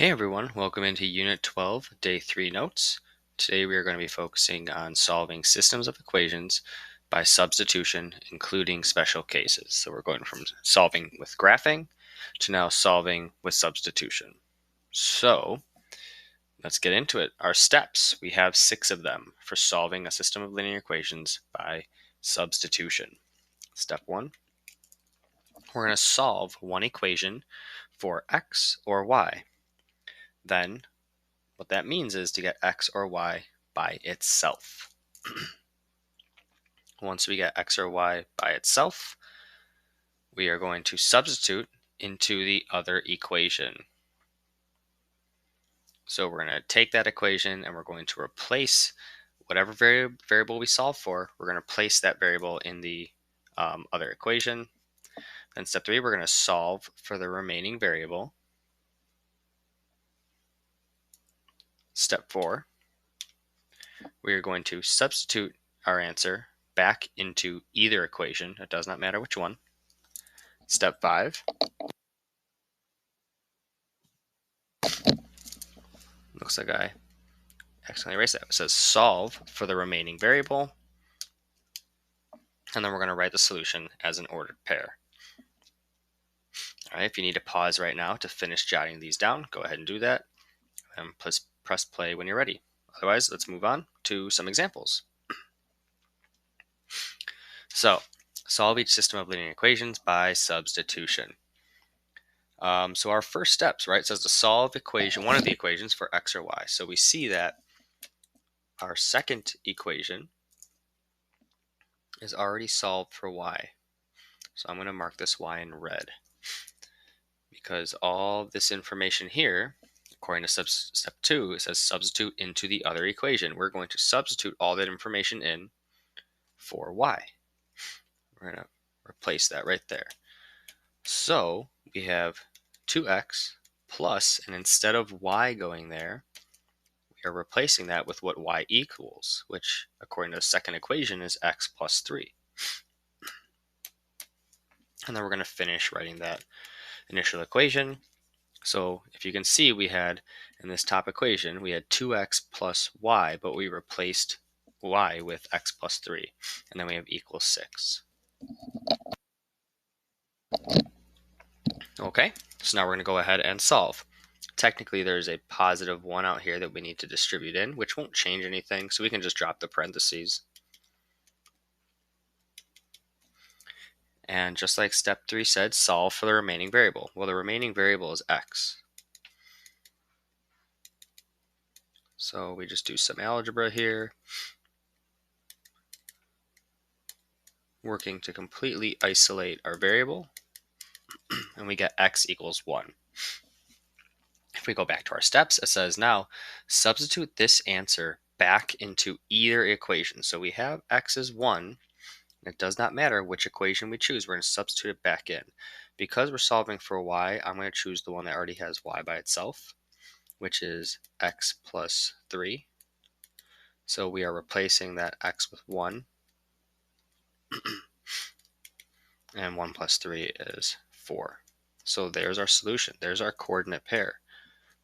Hey everyone, welcome into Unit 12, Day 3 notes. Today we are going to be focusing on solving systems of equations by substitution, including special cases. So we're going from solving with graphing to now solving with substitution. So let's get into it. Our steps, we have 6 of them for solving a system of linear equations by substitution. Step 1, we're going to solve one equation for x or y. Then what that means is to get x or y by itself. Once we get x or y by itself, we are going to substitute into the other equation. So we're going to take that equation and we're going to replace whatever variable we solve for. We're going to place that variable in the other equation. Then step 3, we're going to solve for the remaining variable. Step 4, we are going to substitute our answer back into either equation. It does not matter which one. Step 5, looks like I accidentally erased that. It says solve for the remaining variable, and then we're going to write the solution as an ordered pair. All right, if you need to pause right now to finish jotting these down, go ahead and do that, and press play when you're ready. Otherwise, let's move on to some examples. So, solve each system of linear equations by substitution. So our first steps, right, says to solve one of the equations for x or y. So we see that our second equation is already solved for y. So I'm going to mark this y in red, because all this information here, according to step 2, it says substitute into the other equation. We're going to substitute all that information in for y. We're going to replace that right there. So we have 2x plus, and instead of y going there, we are replacing that with what y equals, which according to the second equation is x plus 3. And then we're going to finish writing that initial equation. So if you can see, we had in this top equation, we had 2x plus y, but we replaced y with x plus 3. And then we have equals 6. Okay, so now we're going to go ahead and solve. Technically, there's a positive 1 out here that we need to distribute in, which won't change anything, so we can just drop the parentheses. And just like step 3 said, solve for the remaining variable. Well, the remaining variable is x. So we just do some algebra here, working to completely isolate our variable, and we get x equals 1. If we go back to our steps, it says now substitute this answer back into either equation. So we have x is 1. It does not matter which equation we choose. We're going to substitute it back in. Because we're solving for y, I'm going to choose the one that already has y by itself, which is x plus 3. So we are replacing that x with 1. And 1 plus 3 is 4. So there's our solution. There's our coordinate pair.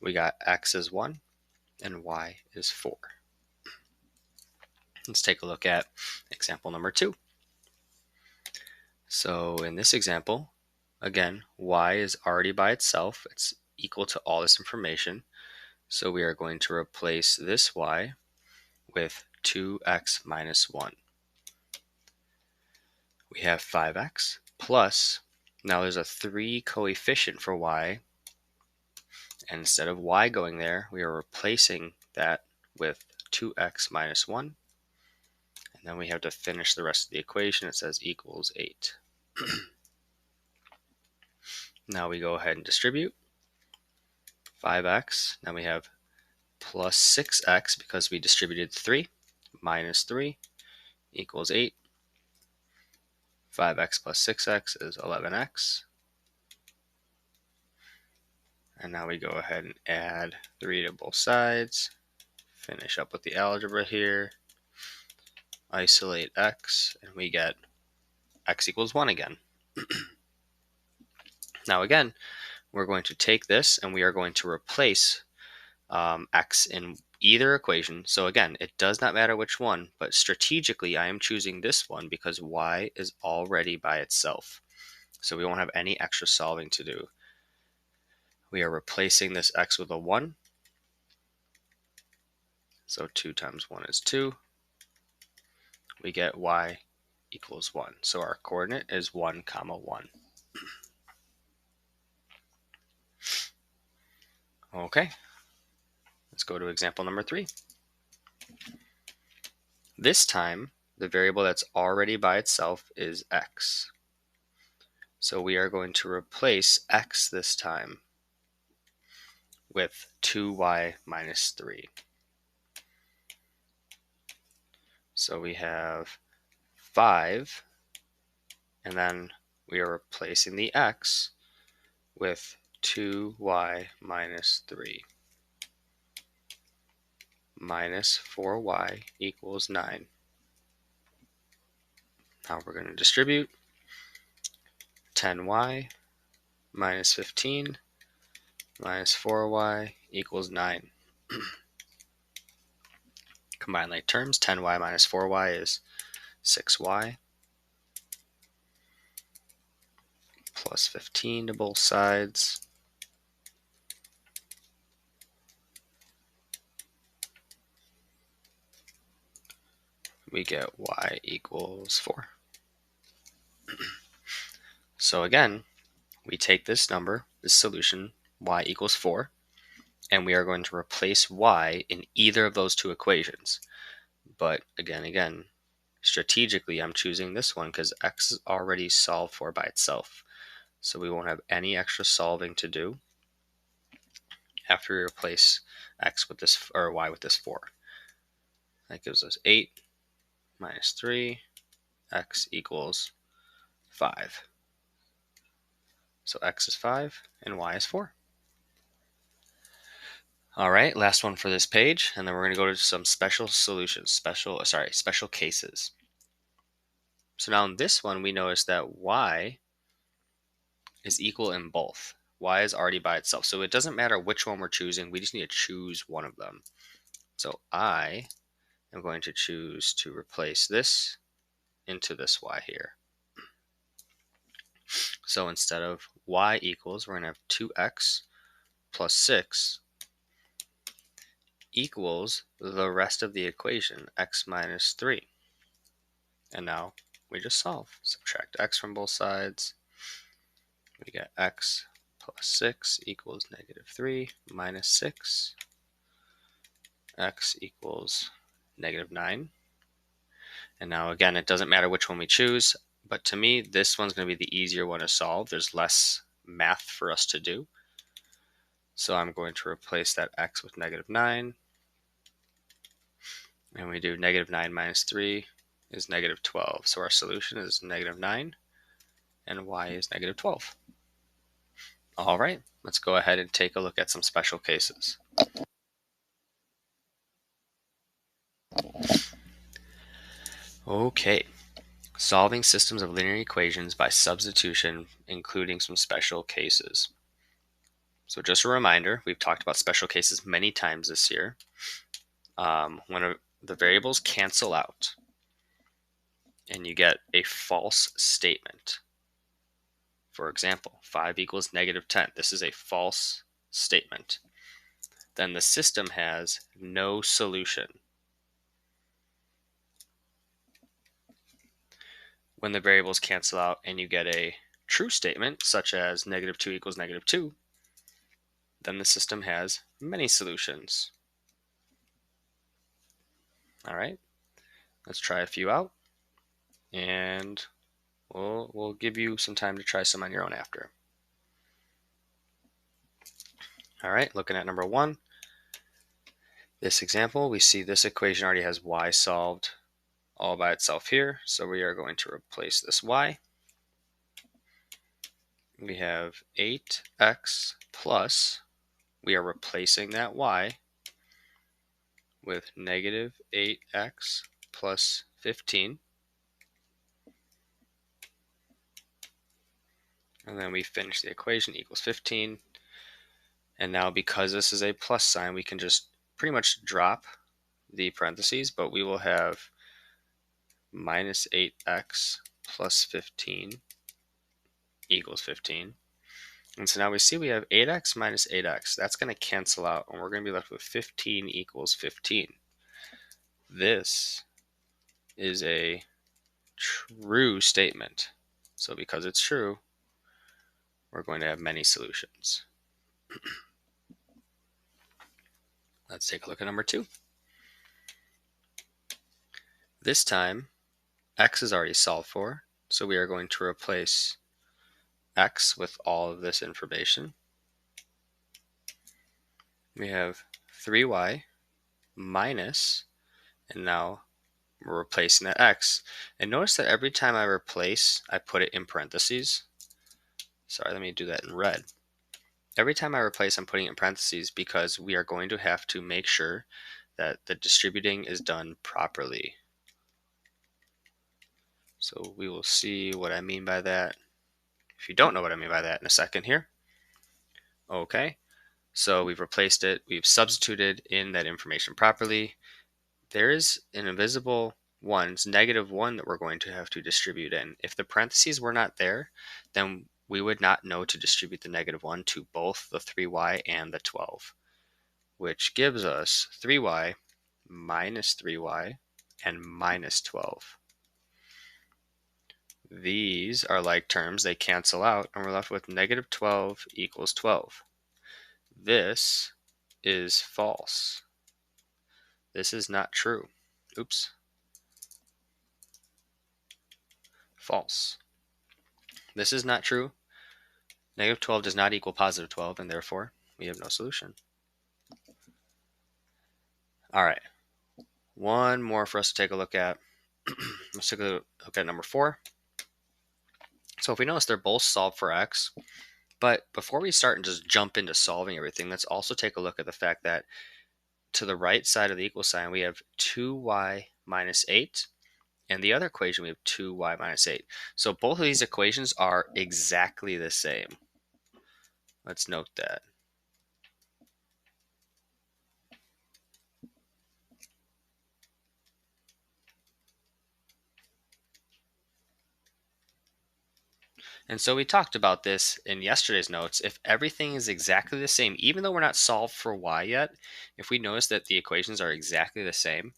We got x is 1 and y is 4. Let's take a look at example number 2. So in this example, again, y is already by itself. It's equal to all this information. So we are going to replace this y with 2x minus 1. We have 5x plus, now there's a 3 coefficient for y, and instead of y going there, we are replacing that with 2x minus 1. And then we have to finish the rest of the equation. It says equals 8. Now we go ahead and distribute 5x. Now we have plus 6x because we distributed 3, minus 3 equals 8. 5x plus 6x is 11x. And now we go ahead and add 3 to both sides. Finish up with the algebra here. Isolate x, and we get x equals 1 again. Now again, we're going to take this and we are going to replace x in either equation. So again, it does not matter which one, but strategically I am choosing this one because y is already by itself. So we won't have any extra solving to do. We are replacing this x with a 1. So 2 times 1 is 2. We get y equals 1. So our coordinate is 1, 1. Okay, let's go to example number 3. This time, the variable that's already by itself is x. So we are going to replace x this time with 2y minus 3. So we have 5, and then we are replacing the x with 2y minus 3. Minus 4y equals 9. Now we're going to distribute 10y minus 15 minus 4y equals 9. Combine like terms, 10y minus 4y is 6y plus 15 to both sides. We get y equals 4. So again, we take this number, this solution, y equals 4, and we are going to replace y in either of those two equations. But again, strategically, I'm choosing this one because x is already solved for by itself. So we won't have any extra solving to do after we replace x with this, or y with this 4. That gives us 8 minus 3, x equals 5. So x is 5 and y is 4. All right, last one for this page, and then we're going to go to some special solutions, special cases. So now in this one, we notice that y is equal in both. Y is already by itself, so it doesn't matter which one we're choosing. We just need to choose one of them. So I am going to choose to replace this into this y here. So instead of y equals, we're going to have 2x plus 6 equals the rest of the equation, x minus 3. And now we just solve. Subtract x from both sides. We get x plus 6 equals negative 3 minus 6. X equals negative 9. And now again, it doesn't matter which one we choose, but to me, this one's going to be the easier one to solve. There's less math for us to do. So I'm going to replace that x with negative 9. And we do negative 9 minus 3 is negative 12. So our solution is negative 9, and y is negative 12. All right, let's go ahead and take a look at some special cases. Okay, solving systems of linear equations by substitution, including some special cases. So just a reminder, we've talked about special cases many times this year. When the variables cancel out and you get a false statement. For example, 5 equals negative 10. This is a false statement. Then the system has no solution. When the variables cancel out and you get a true statement, such as negative 2 equals negative 2, then the system has many solutions. All right, let's try a few out, and we'll give you some time to try some on your own after. All right, looking at number 1, this example, we see this equation already has y solved all by itself here, so we are going to replace this y. We have 8x plus, we are replacing that y with negative 8x plus 15. And then we finish the equation equals 15 And now because this is a plus sign, we can just pretty much drop the parentheses, but we will have minus 8x plus 15 equals 15. And so now we see we have 8x minus 8x. That's going to cancel out, and we're going to be left with 15 equals 15. This is a true statement. So because it's true, we're going to have many solutions. Let's take a look at number 2. This time, x is already solved for, so we are going to replace x with all of this information. We have 3y minus, and now we're replacing that x. And notice that every time I replace, I put it in parentheses. Sorry, let me do that in red. Every time I replace, I'm putting it in parentheses because we are going to have to make sure that the distributing is done properly. So we will see what I mean by that. If you don't know what I mean by that in a second here. Okay, so we've replaced it. We've substituted in that information properly. There is an invisible 1, it's -1 that we're going to have to distribute in. If the parentheses were not there, then we would not know to distribute the -1 to both the 3y and the 12, which gives us 3y minus 3y and minus 12. These are like terms, they cancel out, and we're left with -12 equals 12. This is false. This is not true. Oops. False. This is not true. -12 does not equal +12, and therefore we have no solution. All right. One more for us to take a look at. Let's take a look at number 4. So if we notice they're both solved for x, but before we start and just jump into solving everything, let's also take a look at the fact that to the right side of the equal sign, we have 2y minus 8. And the other equation, we have 2y minus 8. So both of these equations are exactly the same. Let's note that. And so we talked about this in yesterday's notes. If everything is exactly the same, even though we're not solved for y yet, if we notice that the equations are exactly the same,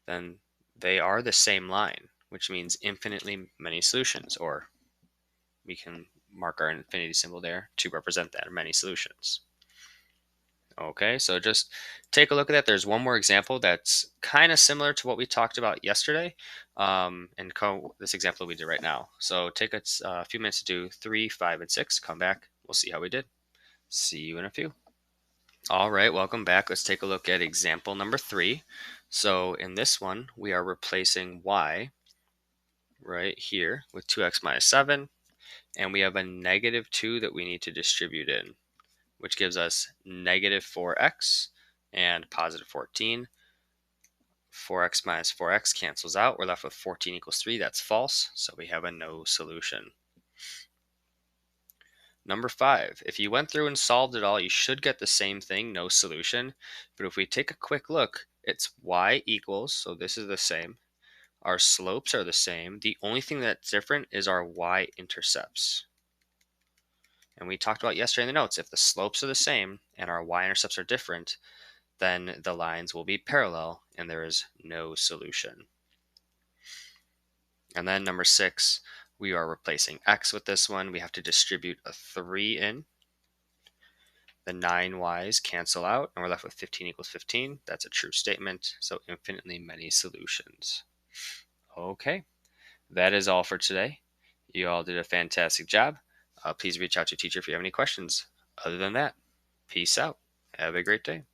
then they are the same line, which means infinitely many solutions, or we can mark our infinity symbol there to represent that, many solutions. Okay, so just take a look at that. There's one more example that's kind of similar to what we talked about yesterday, and this example we did right now. So take a few minutes to do 3, 5, and 6. Come back. We'll see how we did. See you in a few. All right, welcome back. Let's take a look at example number 3. So in this one, we are replacing y right here with 2x minus 7, and we have a -2 that we need to distribute in, which gives us -4x and +14. 4x minus 4x cancels out. We're left with 14 equals 3. That's false, so we have a no solution. Number 5, if you went through and solved it all, you should get the same thing, no solution. But if we take a quick look, it's y equals, so this is the same. Our slopes are the same. The only thing that's different is our y-intercepts. And we talked about yesterday in the notes, if the slopes are the same and our y-intercepts are different, then the lines will be parallel and there is no solution. And then number 6, we are replacing x with this one. We have to distribute a 3 in. The 9y's cancel out and we're left with 15 equals 15. That's a true statement, so infinitely many solutions. Okay, that is all for today. You all did a fantastic job. Please reach out to your teacher if you have any questions. Other than that, peace out. Have a great day.